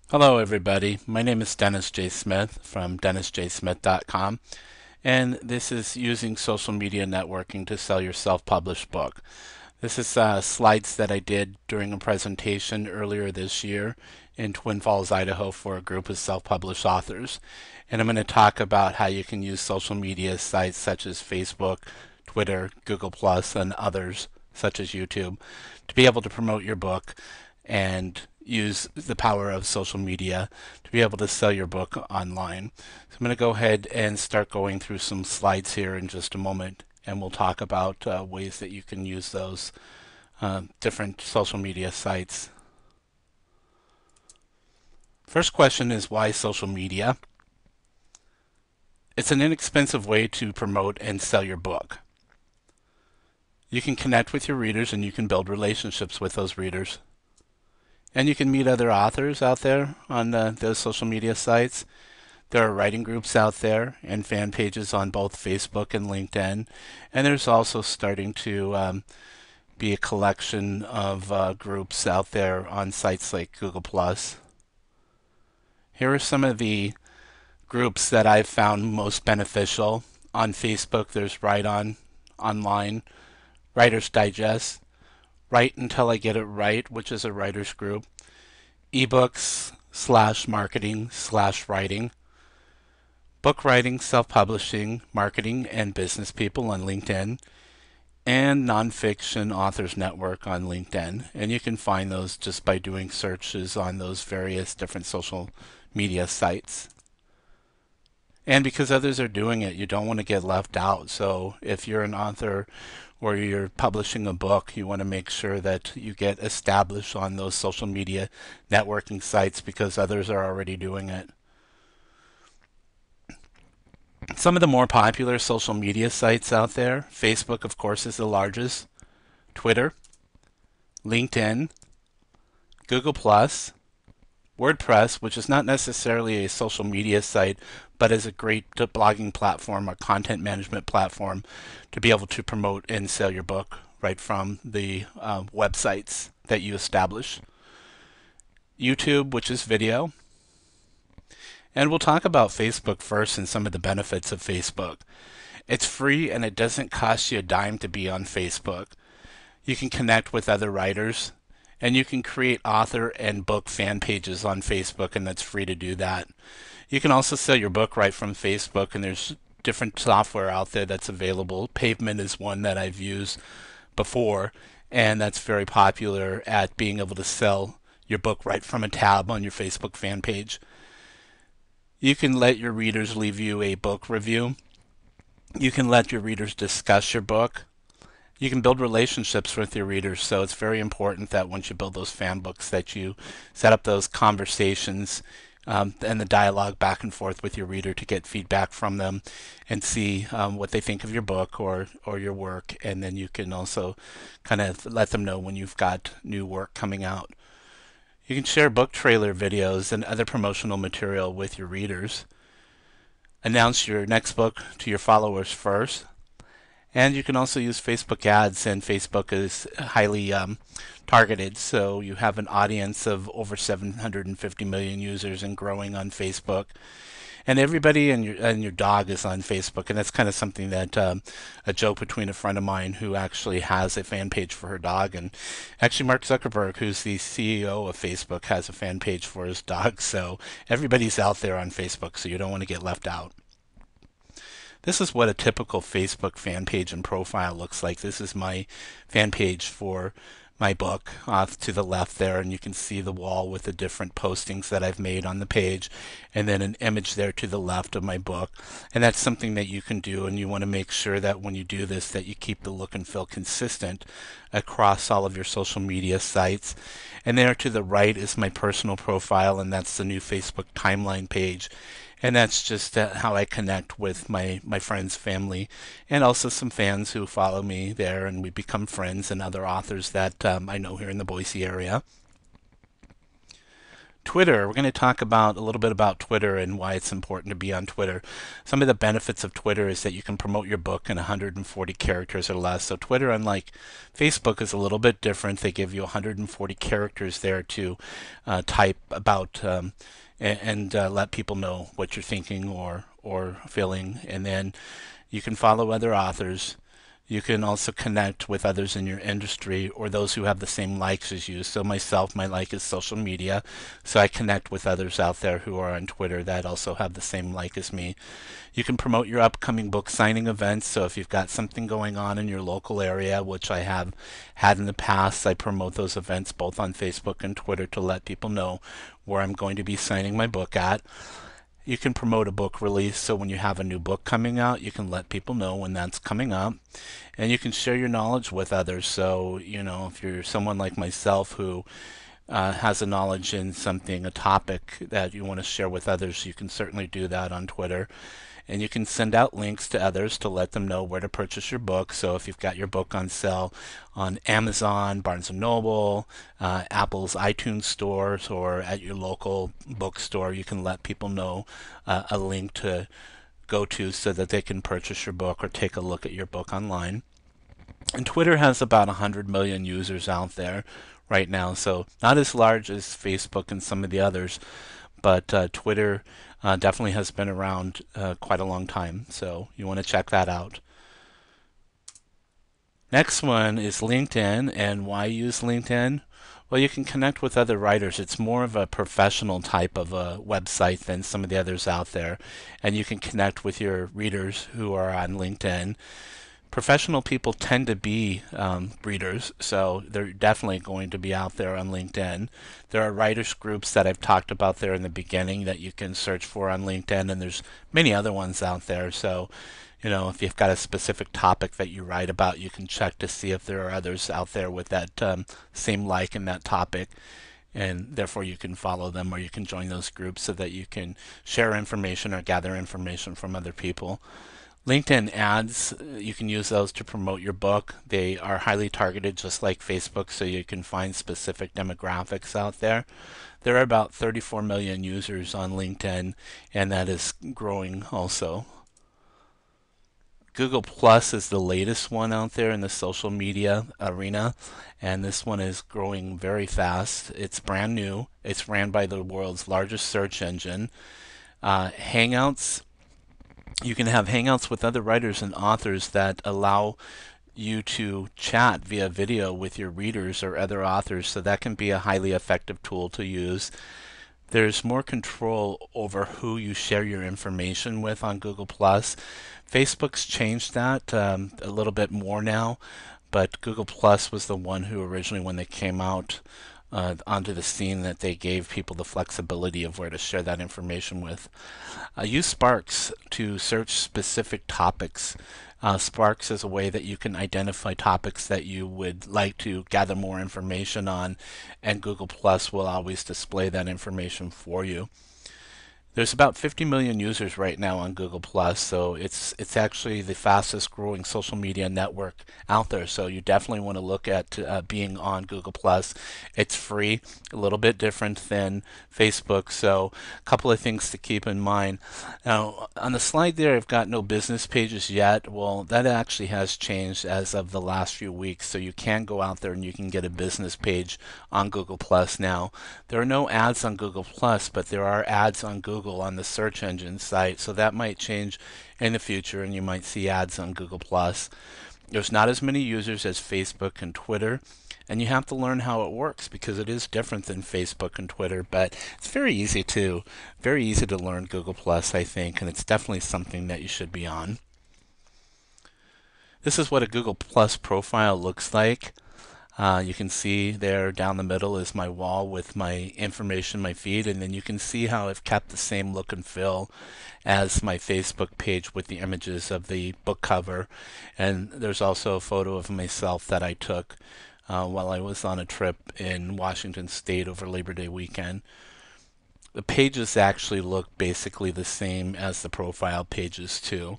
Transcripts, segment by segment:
Hello, everybody. My name is Dennis J. Smith from DennisJSmith.com, and this is using social media networking to sell your self-published book. This is slides that I did during a presentation earlier this year in Twin Falls, Idaho for a group of self-published authors. And I'm going to talk about how you can use social media sites such as Facebook, Twitter, Google+, and others such as YouTube to be able to promote your book and use the power of social media to be able to sell your book online. So I'm going to go ahead and start going through some slides here in just a moment, and we'll talk about ways that you can use those different social media sites. First question is, why social media? It's an inexpensive way to promote and sell your book. You can connect with your readers and you can build relationships with those readers. And you can meet other authors out there on those social media sites. There are writing groups out there and fan pages on both Facebook and LinkedIn. And there's also starting to be a collection of groups out there on sites like Google+. Here are some of the groups that I've found most beneficial. On Facebook, there's Write On Online, Writer's Digest, Write Until I Get It Right, which is a writer's group, ebooks/marketing/writing, book writing, self-publishing, marketing, and business people on LinkedIn, and Nonfiction Authors Network on LinkedIn. And you can find those just by doing searches on those various different social media sites. And because others are doing it, you don't want to get left out. So if you're an author or you're publishing a book, you want to make sure that you get established on those social media networking sites because others are already doing it. Some of the more popular social media sites out there, Facebook, of course, is the largest, Twitter, LinkedIn, Google+, WordPress, which is not necessarily a social media site, but is a great blogging platform, a content management platform to be able to promote and sell your book right from the websites that you establish. YouTube, which is video. And we'll talk about Facebook first and some of the benefits of Facebook. It's free and it doesn't cost you a dime to be on Facebook. You can connect with other writers, and you can create author and book fan pages on Facebook, and that's free to do that. You can also sell your book right from Facebook, and there's different software out there that's available. Pavement is one that I've used before, and that's very popular at being able to sell your book right from a tab on your Facebook fan page. You can let your readers leave you a book review. You can let your readers discuss your book. You can build relationships with your readers, so it's very important that once you build those fan books that you set up those conversations and the dialogue back and forth with your reader to get feedback from them and see what they think of your book or your work, and then you can also kind of let them know when you've got new work coming out. You can share book trailer videos and other promotional material with your readers. Announce your next book to your followers first. And you can also use Facebook ads, and Facebook is highly targeted. So you have an audience of over 750 million users and growing on Facebook. And everybody and your dog is on Facebook, and that's kind of something that a joke between a friend of mine who actually has a fan page for her dog, and actually Mark Zuckerberg, who's the CEO of Facebook, has a fan page for his dog. So everybody's out there on Facebook, so you don't want to get left out. This is what a typical Facebook fan page and profile looks like. This is my fan page for my book off to the left there, and you can see the wall with the different postings that I've made on the page, and then an image there to the left of my book. And that's something that you can do, and you want to make sure that when you do this that you keep the look and feel consistent across all of your social media sites. And there to the right is my personal profile, and that's the new Facebook timeline page. And that's just how I connect with my friends, family, and also some fans who follow me there, and we become friends, and other authors that I know here in the Boise area. Twitter, we're going to talk about a little bit about Twitter and why it's important to be on Twitter. Some of the benefits of Twitter is that you can promote your book in 140 characters or less. So Twitter, unlike Facebook, is a little bit different. They give you 140 characters there to type about and let people know what you're thinking or feeling. And then you can follow other authors. You can also connect with others in your industry or those who have the same likes as you. So myself, my like is social media. So I connect with others out there who are on Twitter that also have the same like as me. You can promote your upcoming book signing events. So if you've got something going on in your local area, which I have had in the past, I promote those events both on Facebook and Twitter to let people know where I'm going to be signing my book at. You can promote a book release, so when you have a new book coming out, you can let people know when that's coming up. And you can share your knowledge with others. So, if you're someone like myself who has a knowledge in something, a topic that you want to share with others, you can certainly do that on Twitter. And you can send out links to others to let them know where to purchase your book. So if you've got your book on sale on Amazon, Barnes & Noble, Apple's iTunes stores, or at your local bookstore, you can let people know a link to go to so that they can purchase your book or take a look at your book online. And Twitter has about 100 million users out there right now, so not as large as Facebook and some of the others, but Twitter definitely has been around quite a long time, so you want to check that out. Next one is LinkedIn, and why use LinkedIn? Well, you can connect with other writers. It's more of a professional type of a website than some of the others out there, and you can connect with your readers who are on LinkedIn. Professional people tend to be readers, so they're definitely going to be out there on LinkedIn. There are writers groups that I've talked about there in the beginning that you can search for on LinkedIn, and there's many other ones out there. So, if you've got a specific topic that you write about, you can check to see if there are others out there with that same like in that topic. And therefore you can follow them or you can join those groups so that you can share information or gather information from other people. LinkedIn ads, you can use those to promote your book. They are highly targeted just like Facebook, so you can find specific demographics out there. There are about 34 million users on LinkedIn, and that is growing also. Google Plus is the latest one out there in the social media arena, and this one is growing very fast. It's brand new. It's ran by the world's largest search engine. Hangouts, you can have hangouts with other writers and authors that allow you to chat via video with your readers or other authors, so that can be a highly effective tool to use. There's more control over who you share your information with on Google+. Facebook's changed that a little bit more now, but Google+ was the one who originally, when they came out onto the scene, that they gave people the flexibility of where to share that information with. Use Sparks to search specific topics. Sparks is a way that you can identify topics that you would like to gather more information on, and Google Plus will always display that information for you. There's about 50 million users right now on Google Plus, so it's actually the fastest growing social media network out there. So you definitely want to look at being on Google Plus. It's free, a little bit different than Facebook. So a couple of things to keep in mind. Now on the slide there, I've got no business pages yet. Well, that actually has changed as of the last few weeks. So you can go out there and you can get a business page on Google Plus now. There are no ads on Google Plus, but there are ads on Google on the search engine site, so that might change in the future and you might see ads on Google+. There's not as many users as Facebook and Twitter, and you have to learn how it works because it is different than Facebook and Twitter, but it's very easy to learn Google+, I think, and it's definitely something that you should be on. This is what a Google+ profile looks like. You can see there down the middle is my wall with my information, my feed, and then you can see how I've kept the same look and feel as my Facebook page with the images of the book cover. And there's also a photo of myself that I took while I was on a trip in Washington State over Labor Day weekend. The pages actually look basically the same as the profile pages too.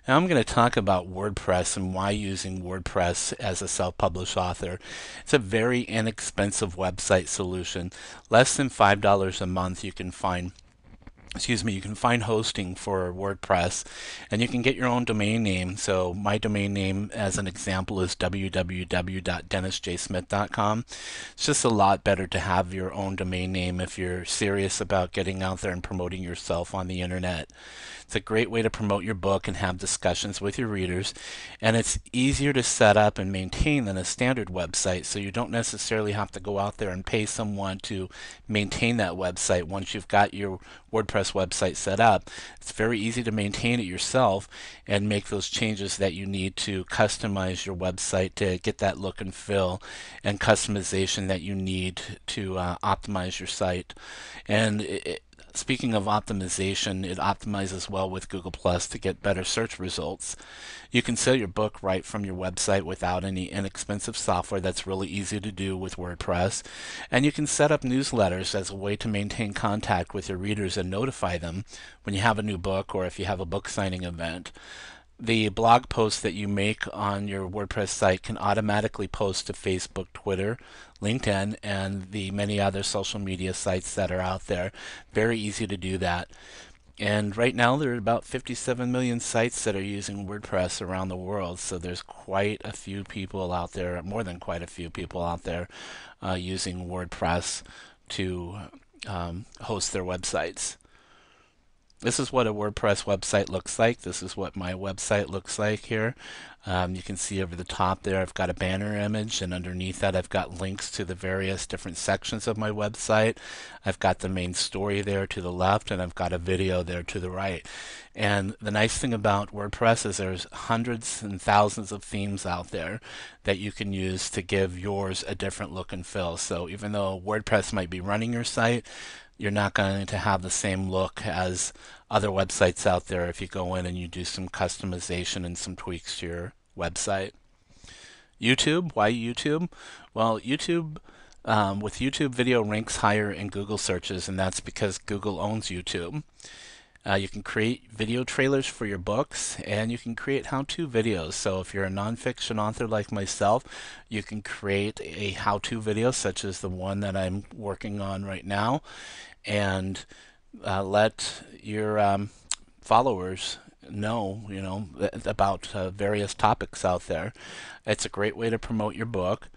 Now I'm going to talk about WordPress and why using WordPress as a self-published author. It's a very inexpensive website solution. Less than $5 a month you can find you can find hosting for WordPress, and you can get your own domain name. So my domain name, as an example, is www.dennisjsmith.com. It's just a lot better to have your own domain name if you're serious about getting out there and promoting yourself on the internet. It's a great way to promote your book and have discussions with your readers, and it's easier to set up and maintain than a standard website, so you don't necessarily have to go out there and pay someone to maintain that website once you've got your WordPress website set up. It's very easy to maintain it yourself and make those changes that you need to customize your website to get that look and feel and customization that you need to optimize your site. And speaking of optimization, it optimizes well with Google Plus to get better search results. You can sell your book right from your website without any inexpensive software. That's really easy to do with WordPress. And you can set up newsletters as a way to maintain contact with your readers and notify them when you have a new book or if you have a book signing event. The blog posts that you make on your WordPress site can automatically post to Facebook, Twitter, LinkedIn, and the many other social media sites that are out there. Very easy to do that. And right now there are about 57 million sites that are using WordPress around the world. So there's quite a few people out there, more than quite a few people out there using WordPress to host their websites. This is what a WordPress website looks like. This is what my website looks like here. You can see over the top there I've got a banner image, and underneath that I've got links to the various different sections of my website. I've got the main story there to the left, and I've got a video there to the right. And the nice thing about WordPress is there's hundreds and thousands of themes out there that you can use to give yours a different look and feel. So even though WordPress might be running your site, you're not going to have the same look as other websites out there if you go in and you do some customization and some tweaks to your website. YouTube, why YouTube? Well, with YouTube, video ranks higher in Google searches, and that's because Google owns YouTube. You can create video trailers for your books, and you can create how-to videos. So if you're a nonfiction author like myself, you can create a how-to video such as the one that I'm working on right now, and let your followers know, about various topics out there. It's a great way to promote your book.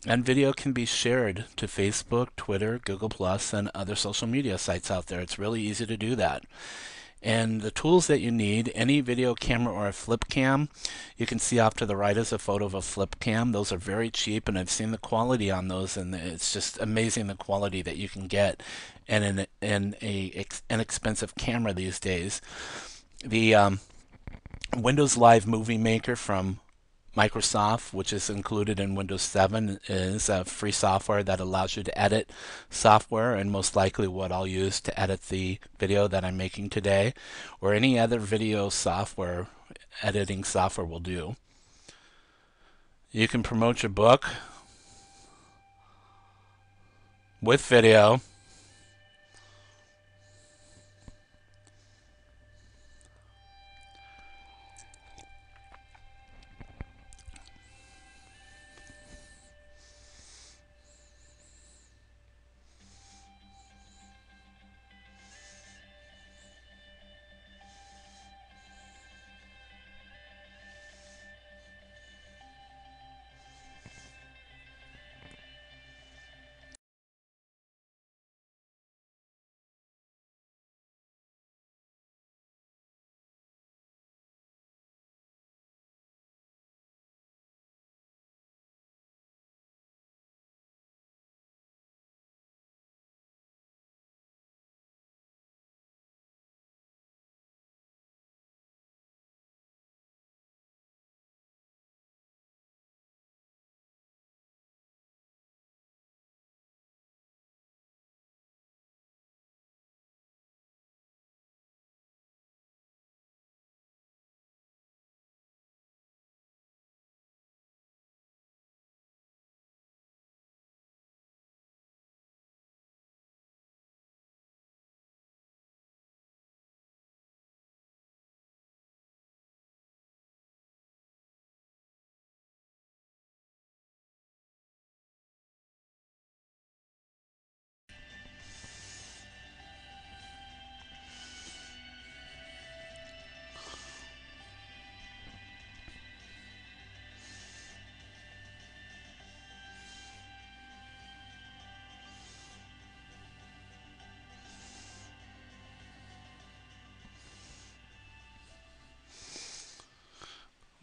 And video can be shared to Facebook, Twitter, Google Plus, and other social media sites out there. It's really easy to do that. And the tools that you need, any video camera or a flip cam, you can see off to the right is a photo of a flip cam. Those are very cheap, and I've seen the quality on those, and it's just amazing the quality that you can get in a inexpensive camera these days. The Windows Live Movie Maker from Microsoft, which is included in Windows 7, is a free software that allows you to edit software, and most likely what I'll use to edit the video that I'm making today, or any other video software, editing software will do. You can promote your book with video.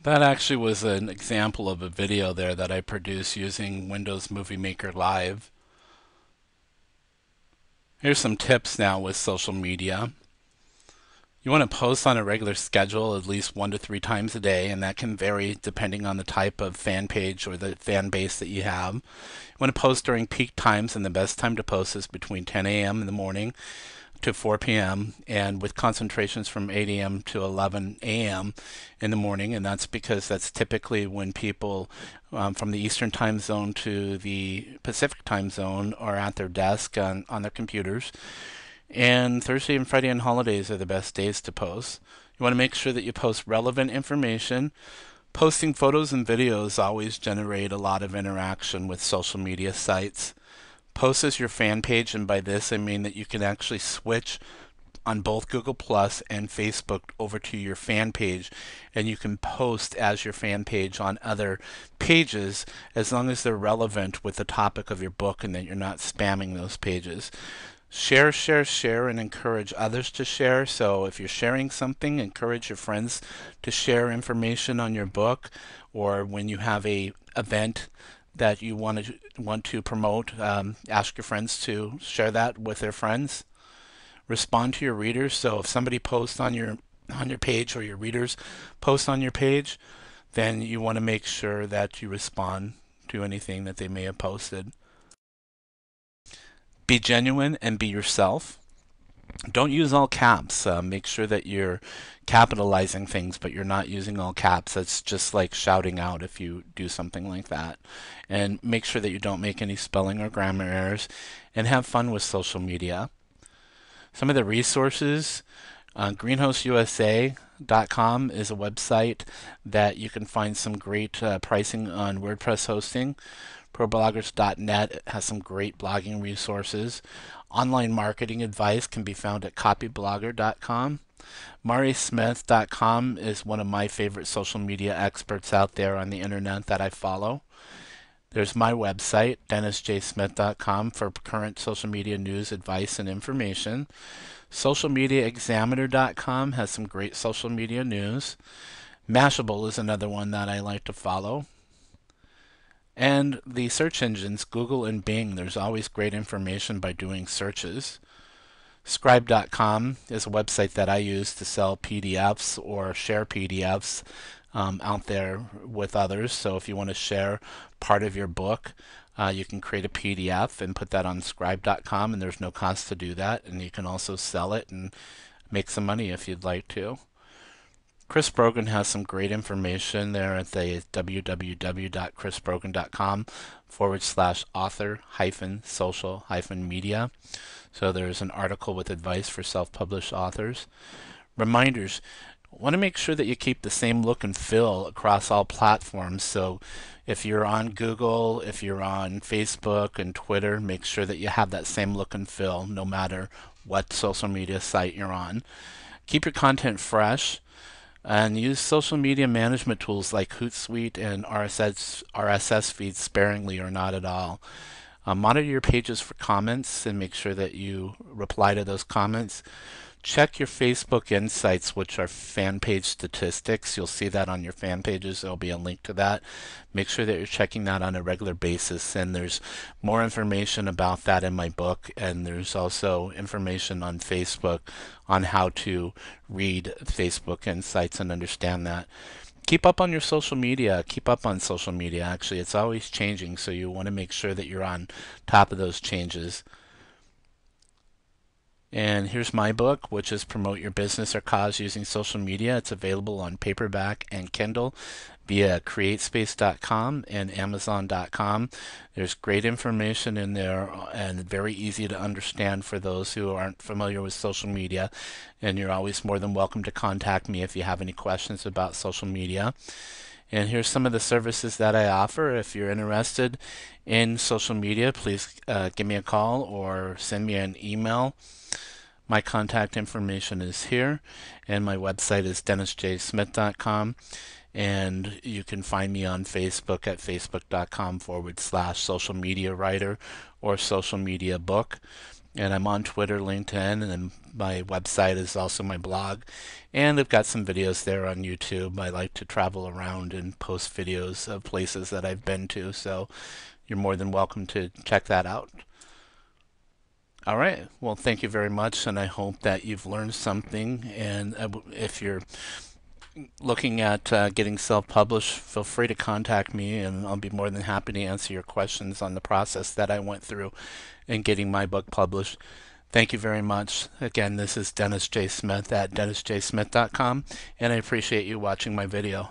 That actually was an example of a video there that I produced using Windows Movie Maker Live. Here's some tips now with social media. You want to post on a regular schedule at least 1 to 3 times a day, and that can vary depending on the type of fan page or the fan base that you have. You want to post during peak times, and the best time to post is between 10 a.m. in the morning to 4 p.m. and with concentrations from 8 a.m. to 11 a.m. in the morning, and that's because that's typically when people from the Eastern time zone to the Pacific time zone are at their desk on their computers. And Thursday and Friday and holidays are the best days to post. You want to make sure that you post relevant information. Posting photos and videos always generate a lot of interaction with social media sites. Post as your fan page, and by this I mean that you can actually switch on both Google Plus and Facebook over to your fan page, and you can post as your fan page on other pages as long as they're relevant with the topic of your book and that you're not spamming those pages. Share, share, share, and encourage others to share. So if you're sharing something, encourage your friends to share information on your book, or when you have a event that you want to promote, ask your friends to share that with their friends. Respond to your readers. So if somebody posts on your page or your readers post on your page, then you want to make sure that you respond to anything that they may have posted. Be genuine and be yourself. Don't use all caps. Make sure that you're capitalizing things, but you're not using all caps. That's just like shouting out if you do something like that. And make sure that you don't make any spelling or grammar errors, and have fun with social media. Some of the resources, greenhostUSA.com is a website that you can find some great pricing on WordPress hosting. ProBloggers.net has some great blogging resources. Online marketing advice can be found at copyblogger.com. MariSmith.com is one of my favorite social media experts out there on the internet that I follow. There's my website, DennisJSmith.com, for current social media news, advice, and information. SocialMediaExaminer.com has some great social media news. Mashable is another one that I like to follow. And the search engines, Google and Bing, there's always great information by doing searches. Scribe.com is a website that I use to sell PDFs or share PDFs out there with others. So if you want to share part of your book, you can create a PDF and put that on Scribe.com, and there's no cost to do that. And you can also sell it and make some money if you'd like to. Chris Brogan has some great information there at the www.chrisbrogan.com/author-social-media. So there's an article with advice for self-published authors. Reminders. Want to make sure that you keep the same look and feel across all platforms. So if you're on Google, if you're on Facebook and Twitter, make sure that you have that same look and feel no matter what social media site you're on. Keep your content fresh. And use social media management tools like Hootsuite and RSS feeds sparingly or not at all. Monitor your pages for comments and make sure that you reply to those comments. Check your Facebook Insights, which are fan page statistics. You'll see that on your fan pages. There'll be a link to that. Make sure that you're checking that on a regular basis. And there's more information about that in my book. And there's also information on Facebook on how to read Facebook Insights and understand that. Keep up on your social media. Keep up on social media. Actually, it's always changing, so you want to make sure that you're on top of those changes. And here's my book, which is Promote Your Business or Cause Using Social Media. It's available on paperback and Kindle via createspace.com and amazon.com. There's great information in there and very easy to understand for those who aren't familiar with social media. And you're always more than welcome to contact me if you have any questions about social media. And here's some of the services that I offer. If you're interested in social media, please give me a call or send me an email. My contact information is here, and my website is DennisJSmith.com. And you can find me on Facebook at facebook.com/social media writer or social media book. And I'm on Twitter, LinkedIn, and my website is also my blog. And I've got some videos there on YouTube. I like to travel around and post videos of places that I've been to, so you're more than welcome to check that out. All right. Well, thank you very much, and I hope that you've learned something. And if you're looking at getting self-published, feel free to contact me, and I'll be more than happy to answer your questions on the process that I went through in getting my book published. Thank you very much. Again, this is Dennis J. Smith at dennisjsmith.com, and I appreciate you watching my video.